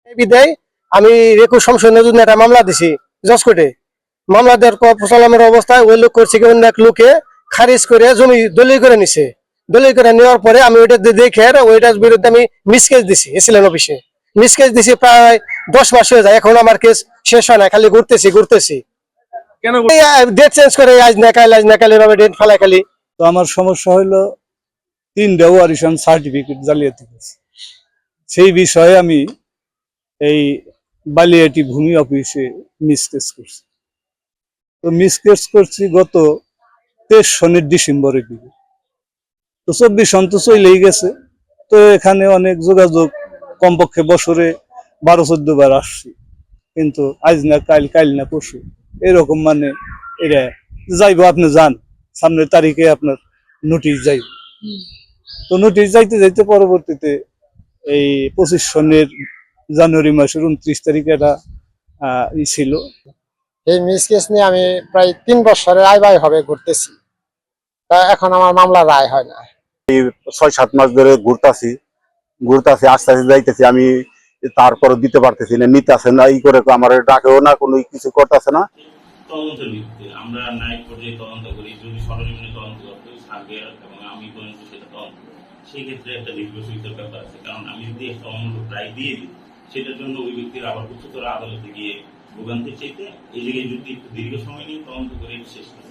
বিদায় আমি রেকু সংশোধনের জন্য একটা মামলা দিছি জজ কোর্টে। মামলা দেওয়ার পর প্রচলনের অবস্থায় ওই লোক করছে কি অন্য এক লোকে খারিজ করে জমি দলিল করে নিছে। দলিল করে নেওয়ার পরে আমি ওইটা দেখে ওইটার বিরুদ্ধে আমি মিসকেস দিছি এসিলেন অফিসে। মিসকেস দিছি প্রায় 10 মাস হয়ে যায়, এখন আমার কেস শেষ হয় না, খালি ঘুরতেছি। কেন ডেট চেঞ্জ করে আজ নাকাল এভাবে ডেট ফেলায় খালি। তো আমার সমস্যা হলো 3টা ওয়ারিশন সার্টিফিকেট জালিয়াতি করছে। সেই বিষয়ে আমি এই বালিয়াটি ভূমি অফিসে মিসকেস করছি। তো মিসকেস করছি গত 23 সনের ডিসেম্বরের দিকে। তো 24 সন তো চলেই গেছে। তো এখানে অনেক যোগাযোগ, কমপক্ষে বছরে 12-14 বার আসছি, কিন্তু আজ না কাল না পরশু এরকম মানে এটা যাইব, আপনি যান সামনের তারিখে আপনার নোটিশ যাইব। তো নোটিশ যাইতে পরবর্তীতে এই 25 সনের জানুয়ারি মাসের 29 তারিখে এটা ছিল। এই মিসকেস নিয়ে আমি প্রায় 3 বছরের আয় হবে ঘুরতেছি, তা এখন আমার মামলা রায় হয় না। 6-7 মাস ধরে ঘুরতাছি আস্তে আস্তে যাইতেছি, আমি তারপর দিতে পারতেছি না, নিতে আসে না, ই করে আমার ডাকেও না, কোনো কিছু করতেছে না। তদন্তের ভিত্তিতে আমরা ন্যায় পর্যায়ে তদন্ত করি, যদি সরজমিনে তদন্ত করতে সার্ভে এবং আমি পর্যন্ত সেটা তদন্ত করি, সেই ক্ষেত্রে একটা দীর্ঘসূত্রের ব্যাপার আছে। কারণ আমি যদি একটা অমূল্য রায় দিয়ে দিই, সেটার জন্য ওই ব্যক্তির আবার উচ্চতর আদালতে গিয়ে ভোগান্তির চাইতে এই জায়গায় যদি একটু দীর্ঘ সময় নিয়ে তদন্ত করে শেষ করে।